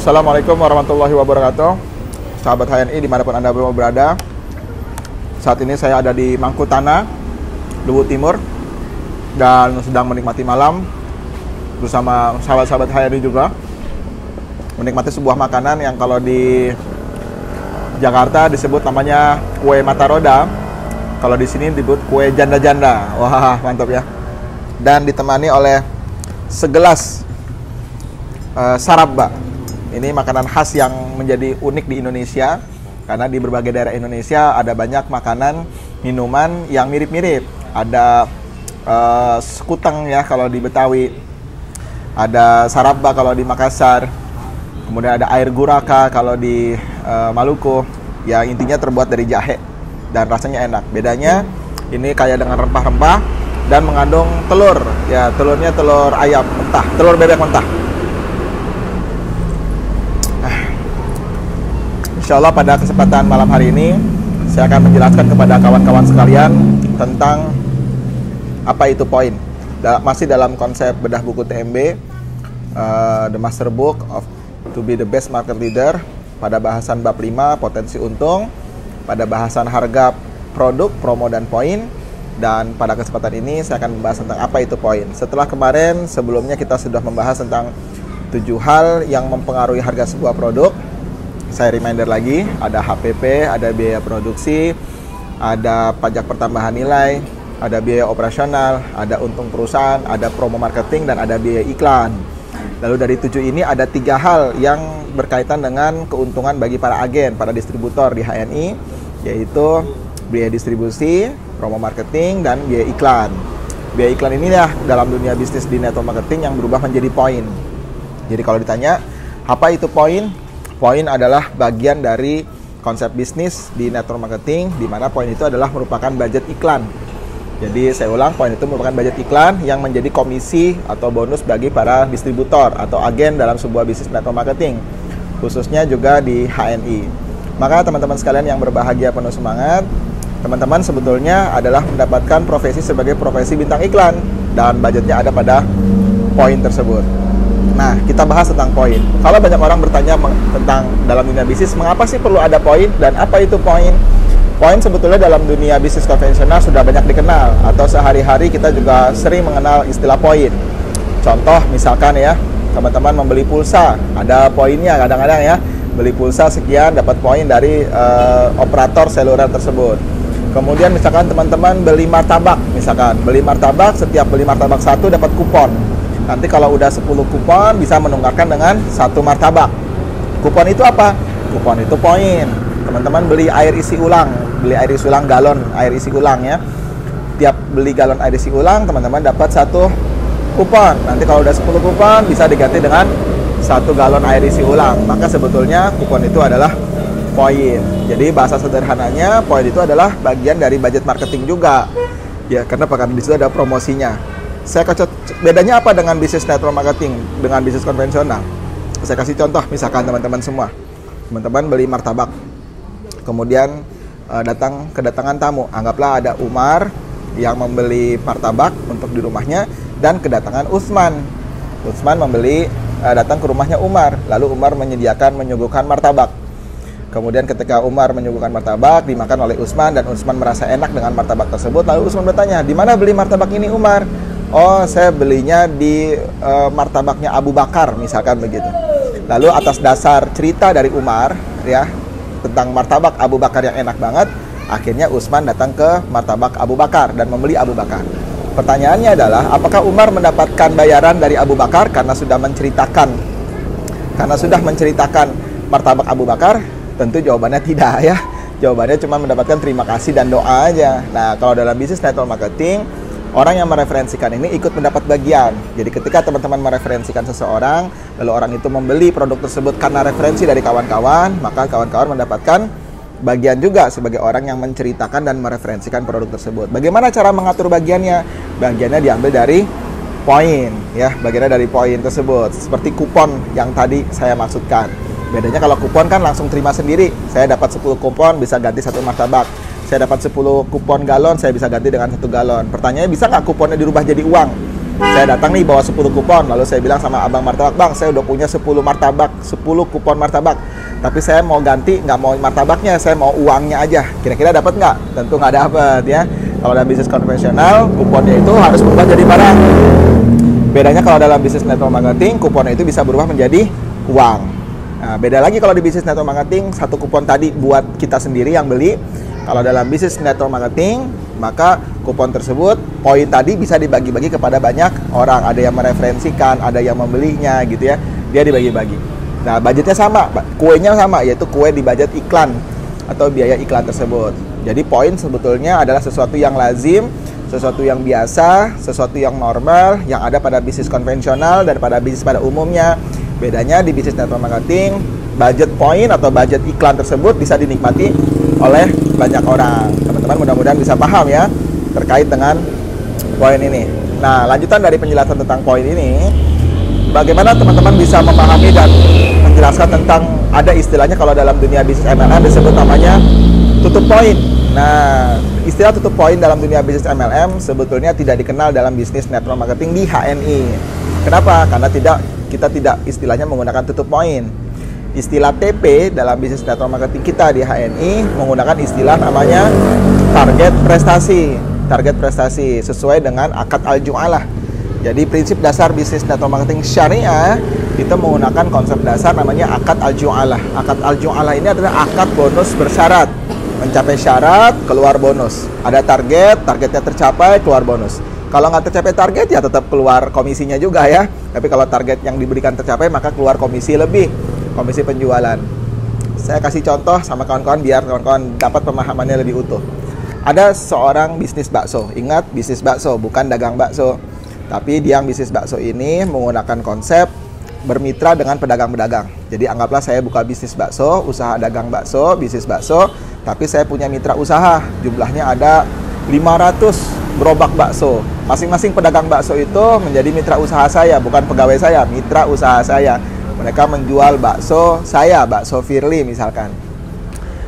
Assalamualaikum warahmatullahi wabarakatuh. Sahabat HNI dimanapun Anda berada. Saat ini saya ada di Mangkutana, Luwu Timur, dan sedang menikmati malam bersama sahabat-sahabat HNI juga. Menikmati sebuah makanan yang kalau di Jakarta disebut namanya kue mata roda. Kalau di sini disebut kue janda-janda. Wah, mantap ya. Dan ditemani oleh segelas sarabba. Ini makanan khas yang menjadi unik di Indonesia, karena di berbagai daerah Indonesia ada banyak makanan, minuman yang mirip-mirip. Ada sekuteng ya kalau di Betawi, ada sarabba kalau di Makassar, kemudian ada air guraka kalau di Maluku. Ya intinya terbuat dari jahe dan rasanya enak. Bedanya ini kaya dengan rempah-rempah dan mengandung telur. Ya telurnya telur ayam mentah, telur bebek mentah. Insya Allah pada kesempatan malam hari ini saya akan menjelaskan kepada kawan-kawan sekalian tentang apa itu poin. Masih dalam konsep bedah buku TMB, The Master Book of to be the Best Market Leader, pada bahasan bab 5 potensi untung, pada bahasan harga produk, promo dan poin, dan pada kesempatan ini saya akan membahas tentang apa itu poin. Setelah kemarin sebelumnya kita sudah membahas tentang 7 hal yang mempengaruhi harga sebuah produk. Saya reminder lagi, ada HPP, ada biaya produksi, ada pajak pertambahan nilai, ada biaya operasional, ada untung perusahaan, ada promo marketing, dan ada biaya iklan. Lalu dari 7 ini ada 3 hal yang berkaitan dengan keuntungan bagi para agen, para distributor di HNI, yaitu biaya distribusi, promo marketing, dan biaya iklan. Biaya iklan ini ya dalam dunia bisnis di network marketing yang berubah menjadi poin. Jadi kalau ditanya, apa itu poin? Poin adalah bagian dari konsep bisnis di network marketing, di mana poin itu adalah merupakan budget iklan. Jadi saya ulang, poin itu merupakan budget iklan yang menjadi komisi atau bonus bagi para distributor atau agen dalam sebuah bisnis network marketing, khususnya juga di HNI. Maka teman-teman sekalian yang berbahagia penuh semangat, teman-teman sebetulnya adalah mendapatkan profesi sebagai profesi bintang iklan, dan budgetnya ada pada poin tersebut. Nah, kita bahas tentang poin. Kalau banyak orang bertanya tentang dalam dunia bisnis, mengapa sih perlu ada poin dan apa itu poin? Poin sebetulnya dalam dunia bisnis konvensional sudah banyak dikenal, atau sehari-hari kita juga sering mengenal istilah poin. Contoh misalkan ya, teman-teman membeli pulsa, ada poinnya kadang-kadang ya. Beli pulsa sekian dapat poin dari operator seluler tersebut. Kemudian misalkan teman-teman beli martabak, setiap beli martabak 1 dapat kupon. Nanti kalau udah 10 kupon bisa menukarkan dengan 1 martabak. Kupon itu apa? Kupon itu poin. Teman-teman beli air isi ulang, galon air isi ulang ya. Tiap beli galon air isi ulang, teman-teman dapat 1 kupon. Nanti kalau udah 10 kupon bisa diganti dengan 1 galon air isi ulang. Maka sebetulnya kupon itu adalah poin. Jadi bahasa sederhananya, poin itu adalah bagian dari budget marketing juga. Ya, karena di situ ada promosinya. Bedanya apa dengan bisnis network marketing dengan bisnis konvensional? Saya kasih contoh, misalkan teman-teman semua. Teman-teman beli martabak. Kemudian kedatangan tamu. Anggaplah ada Umar yang membeli martabak untuk di rumahnya, dan kedatangan Utsman. Utsman datang ke rumahnya Umar. Lalu Umar menyuguhkan martabak. Kemudian ketika Umar menyuguhkan martabak, dimakan oleh Utsman, dan Utsman merasa enak dengan martabak tersebut. Lalu Utsman bertanya, "Di mana beli martabak ini, Umar?" "Oh, saya belinya di martabaknya Abu Bakar," misalkan begitu. Lalu atas dasar cerita dari Umar ya tentang martabak Abu Bakar yang enak banget, akhirnya Utsman datang ke martabak Abu Bakar dan membeli Abu Bakar. Pertanyaannya adalah, apakah Umar mendapatkan bayaran dari Abu Bakar karena sudah menceritakan martabak Abu Bakar? Tentu jawabannya tidak ya. Jawabannya cuma mendapatkan terima kasih dan doa aja. Nah, kalau dalam bisnis network marketing, orang yang mereferensikan ini ikut mendapat bagian. Jadi ketika teman-teman mereferensikan seseorang, lalu orang itu membeli produk tersebut karena referensi dari kawan-kawan, maka kawan-kawan mendapatkan bagian juga sebagai orang yang menceritakan dan mereferensikan produk tersebut. Bagaimana cara mengatur bagiannya? Bagiannya diambil dari poin, ya, bagiannya dari poin tersebut. Seperti kupon yang tadi saya maksudkan. Bedanya kalau kupon kan langsung terima sendiri. Saya dapat 10 kupon bisa ganti 1 martabak. Saya dapat 10 kupon galon, saya bisa ganti dengan 1 galon. Pertanyaannya, bisa nggak kuponnya dirubah jadi uang? Saya datang nih bawa 10 kupon, lalu saya bilang sama abang martabak, bang saya udah punya 10 martabak, 10 kupon martabak, tapi saya mau ganti, nggak mau martabaknya, saya mau uangnya aja. Kira-kira dapat nggak? Tentu nggak dapat ya. Kalau dalam bisnis konvensional, kuponnya itu harus berubah jadi barang. Bedanya kalau dalam bisnis network marketing, kuponnya itu bisa berubah menjadi uang. Nah, beda lagi kalau di bisnis network marketing, satu kupon tadi buat kita sendiri yang beli. Kalau dalam bisnis network marketing, maka kupon tersebut, poin tadi bisa dibagi-bagi kepada banyak orang. Ada yang mereferensikan, ada yang membelinya gitu ya. Dia dibagi-bagi. Nah, budgetnya sama, kuenya sama, yaitu kue di budget iklan atau biaya iklan tersebut. Jadi poin sebetulnya adalah sesuatu yang lazim, sesuatu yang biasa, sesuatu yang normal, yang ada pada bisnis konvensional dan pada bisnis pada umumnya. Bedanya di bisnis network marketing, budget point atau budget iklan tersebut bisa dinikmati oleh banyak orang. Teman-teman mudah-mudahan bisa paham ya terkait dengan poin ini. Nah, lanjutan dari penjelasan tentang poin ini, bagaimana teman-teman bisa memahami dan menjelaskan tentang ada istilahnya kalau dalam dunia bisnis MLM disebut namanya tutup poin. Nah, istilah tutup poin dalam dunia bisnis MLM sebetulnya tidak dikenal dalam bisnis network marketing di HNI. Kenapa? Karena kita tidak istilahnya menggunakan tutup poin. Istilah TP dalam bisnis network marketing kita di HNI menggunakan istilah namanya target prestasi. Target prestasi sesuai dengan akad al-ju'alah. Jadi prinsip dasar bisnis network marketing syariah itu menggunakan konsep dasar namanya akad al-ju'alah. Akad al-ju'alah ini adalah akad bonus bersyarat. Mencapai syarat, keluar bonus. Ada target, targetnya tercapai, keluar bonus. Kalau nggak tercapai target, ya tetap keluar komisinya juga ya. Tapi kalau target yang diberikan tercapai, maka keluar komisi lebih. Komisi penjualan. Saya kasih contoh sama kawan-kawan biar kawan-kawan dapat pemahamannya lebih utuh. Ada seorang bisnis bakso. Ingat, bisnis bakso, bukan dagang bakso. Tapi dia yang bisnis bakso ini menggunakan konsep bermitra dengan pedagang-pedagang. Jadi anggaplah saya buka bisnis bakso, usaha dagang bakso, bisnis bakso, tapi saya punya mitra usaha. Jumlahnya ada 500 gerobak bakso. Masing-masing pedagang bakso itu menjadi mitra usaha saya, bukan pegawai saya, mitra usaha saya. Mereka menjual bakso saya, bakso Firly misalkan.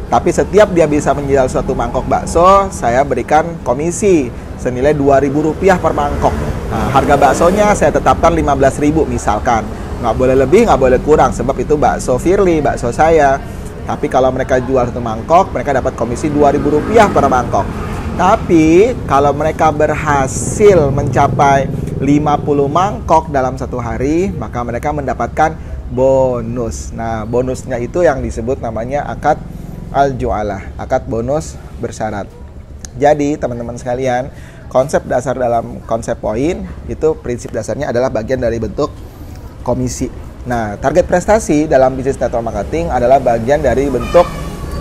Tapi setiap dia bisa menjual suatu mangkok bakso, saya berikan komisi senilai Rp2.000 per mangkok. Nah, harga baksonya saya tetapkan Rp15.000 misalkan. Nggak boleh lebih, nggak boleh kurang, sebab itu bakso Firly, bakso saya. Tapi kalau mereka jual satu mangkok, mereka dapat komisi Rp2.000 per mangkok. Tapi kalau mereka berhasil mencapai 50 mangkok dalam satu hari, maka mereka mendapatkan bonus. Nah, bonusnya itu yang disebut namanya akad al-ju'alah, akad bonus bersyarat. Jadi, teman-teman sekalian, konsep dasar dalam konsep poin itu prinsip dasarnya adalah bagian dari bentuk komisi. Nah, target prestasi dalam bisnis network marketing adalah bagian dari bentuk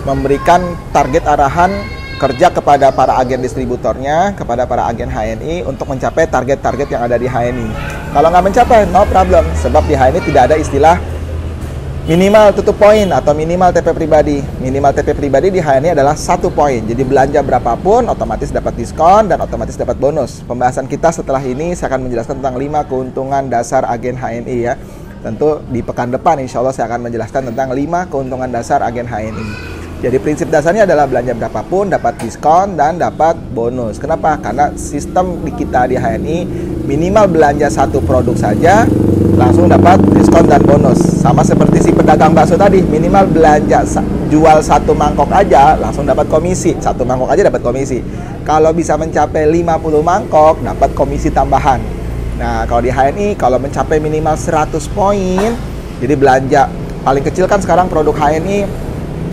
memberikan target arahan kerja kepada para agen distributornya, kepada para agen HNI untuk mencapai target-target yang ada di HNI. Kalau nggak mencapai, no problem, sebab di HNI tidak ada istilah minimal tutup poin atau minimal TP pribadi. Minimal TP pribadi di HNI adalah 1 poin. Jadi belanja berapapun otomatis dapat diskon dan otomatis dapat bonus. Pembahasan kita setelah ini saya akan menjelaskan tentang 5 keuntungan dasar agen HNI ya. Tentu di pekan depan insya Allah saya akan menjelaskan tentang 5 keuntungan dasar agen HNI. Jadi prinsip dasarnya adalah belanja berapapun dapat diskon dan dapat bonus. Kenapa? Karena sistem di kita di HNI minimal belanja 1 produk saja langsung dapat diskon dan bonus. Sama seperti si pedagang bakso tadi, minimal belanja jual 1 mangkok aja langsung dapat komisi. 1 mangkok aja dapat komisi. Kalau bisa mencapai 50 mangkok dapat komisi tambahan. Nah, kalau di HNI kalau mencapai minimal 100 poin, jadi belanja paling kecil kan sekarang produk HNI.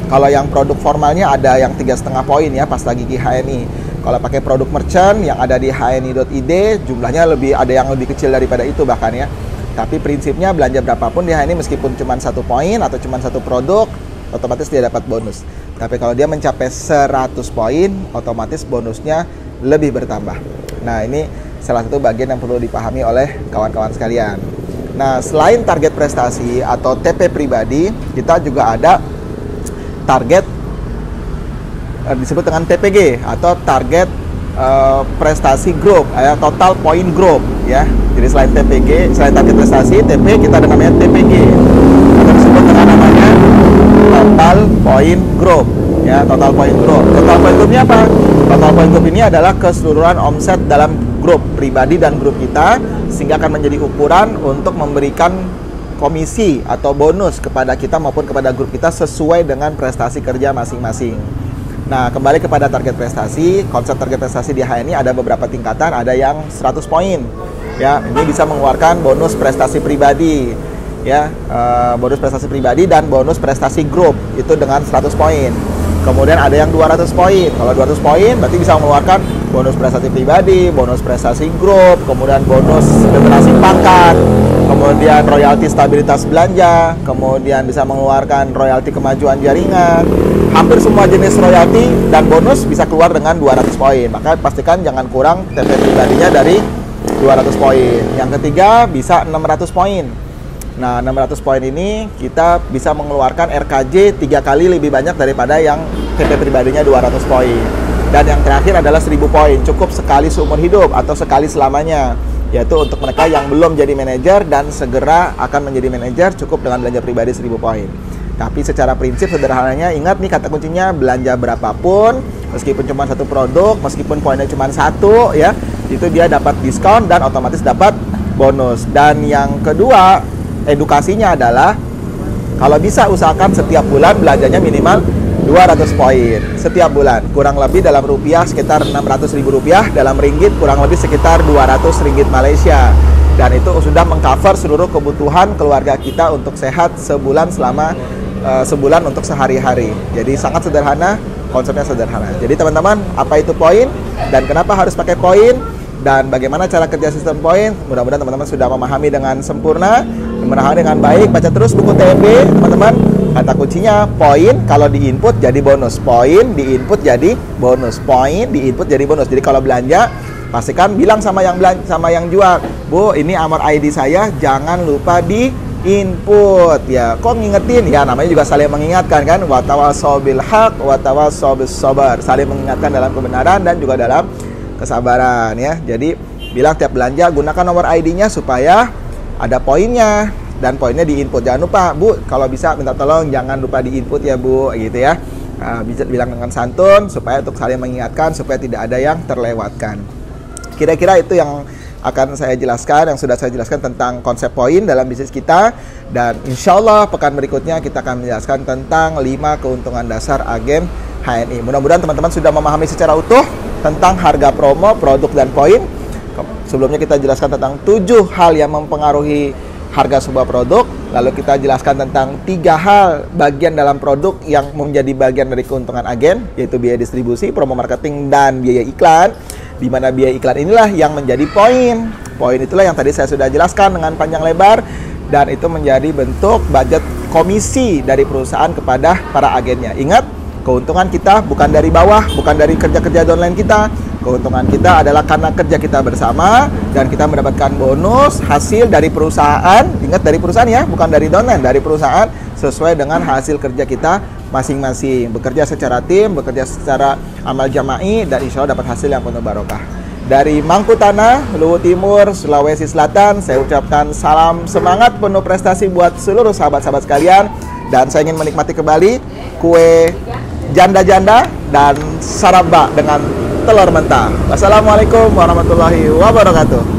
Kalau yang produk formalnya ada yang 3,5 poin ya pas lagi di HNI. Kalau pakai produk merchant yang ada di hni.id jumlahnya ada yang lebih kecil daripada itu bahkan ya. Tapi prinsipnya belanja berapapun di HNI meskipun cuma 1 poin atau cuma 1 produk otomatis dia dapat bonus. Tapi kalau dia mencapai 100 poin otomatis bonusnya lebih bertambah. Nah, ini salah satu bagian yang perlu dipahami oleh kawan-kawan sekalian. Nah, selain target prestasi atau TP pribadi, kita juga ada target disebut dengan TPG atau target prestasi group ya, total point group ya. Jadi selain TPG, selain target prestasi, TP kita ada namanya TPG atau disebut dengan namanya total point group ya, total point group. Total point groupnya apa? Total point group ini adalah keseluruhan omset dalam grup pribadi dan grup kita sehingga akan menjadi ukuran untuk memberikan komisi atau bonus kepada kita maupun kepada grup kita sesuai dengan prestasi kerja masing-masing. Nah, kembali kepada target prestasi, konsep target prestasi di HNI ada beberapa tingkatan, ada yang 100 poin. Ya, ini bisa mengeluarkan bonus prestasi pribadi, ya, bonus prestasi pribadi dan bonus prestasi grup itu dengan 100 poin. Kemudian ada yang 200 poin. Kalau 200 poin berarti bisa mengeluarkan bonus prestasi pribadi, bonus prestasi grup, kemudian bonus generasi pangkat, kemudian royalti stabilitas belanja, kemudian bisa mengeluarkan royalti kemajuan jaringan. Hampir semua jenis royalti dan bonus bisa keluar dengan 200 poin. Maka pastikan jangan kurang TP pribadinya dari 200 poin. Yang ketiga bisa 600 poin. Nah, 600 poin ini kita bisa mengeluarkan RKJ 3 kali lebih banyak daripada yang TP pribadinya 200 poin. Dan yang terakhir adalah 1000 poin, cukup sekali seumur hidup atau sekali selamanya. Yaitu untuk mereka yang belum jadi manajer dan segera akan menjadi manajer, cukup dengan belanja pribadi 1000 poin. Tapi secara prinsip sederhananya, ingat nih kata kuncinya, belanja berapapun, meskipun cuma satu produk, meskipun poinnya cuma satu, ya, itu dia dapat diskon dan otomatis dapat bonus. Dan yang kedua, edukasinya adalah kalau bisa usahakan setiap bulan belanjanya minimal 200 poin setiap bulan, kurang lebih dalam rupiah sekitar 600.000 rupiah, dalam ringgit kurang lebih sekitar 200 ringgit Malaysia, dan itu sudah mengcover seluruh kebutuhan keluarga kita untuk sehat sebulan selama sebulan untuk sehari-hari. Jadi sangat sederhana, konsepnya sederhana. Jadi teman-teman, apa itu poin dan kenapa harus pakai poin dan bagaimana cara kerja sistem poin, mudah-mudahan teman-teman sudah memahami dengan sempurna, memahami dengan baik. Baca terus buku TMB, teman-teman. Kata kuncinya poin, kalau di input jadi bonus, poin di input jadi bonus, poin di input jadi bonus. Jadi kalau belanja, pastikan bilang sama yang jual, Bu, ini Amar ID saya, jangan lupa di input. Ya, kok ngingetin? Ya, namanya juga saling mengingatkan kan. Wa tawassaw bil haq wa tawassaw bis sabar. Saling mengingatkan dalam kebenaran dan juga dalam kesabaran, ya. Jadi bilang tiap belanja gunakan nomor ID-nya supaya ada poinnya dan poinnya di input. Jangan lupa, Bu, kalau bisa minta tolong jangan lupa di input ya, Bu, gitu ya. Bisa bilang dengan santun supaya untuk saling mengingatkan supaya tidak ada yang terlewatkan. Kira-kira itu yang akan saya jelaskan, yang sudah saya jelaskan tentang konsep poin dalam bisnis kita. Dan insya Allah pekan berikutnya kita akan menjelaskan tentang 5 keuntungan dasar agen HNI. Mudah-mudahan teman-teman sudah memahami secara utuh tentang harga promo, produk, dan poin. Sebelumnya kita jelaskan tentang 7 hal yang mempengaruhi harga sebuah produk. Lalu kita jelaskan tentang 3 hal bagian dalam produk yang menjadi bagian dari keuntungan agen, yaitu biaya distribusi, promo marketing, dan biaya iklan. Di mana biaya iklan inilah yang menjadi poin. Poin itulah yang tadi saya sudah jelaskan dengan panjang lebar, dan itu menjadi bentuk budget komisi dari perusahaan kepada para agennya. Ingat, keuntungan kita bukan dari bawah, bukan dari kerja-kerja downline kita. Keuntungan kita adalah karena kerja kita bersama dan kita mendapatkan bonus hasil dari perusahaan. Ingat, dari perusahaan ya, bukan dari downline, dari perusahaan sesuai dengan hasil kerja kita masing-masing. Bekerja secara tim, bekerja secara amal jama'i, dan insya Allah dapat hasil yang penuh barokah. Dari Mangkutanah, Luwu Timur, Sulawesi Selatan, saya ucapkan salam semangat penuh prestasi buat seluruh sahabat-sahabat sekalian. Dan saya ingin menikmati kembali kue janda-janda dan saraba dengan telur mentah. Wassalamualaikum warahmatullahi wabarakatuh.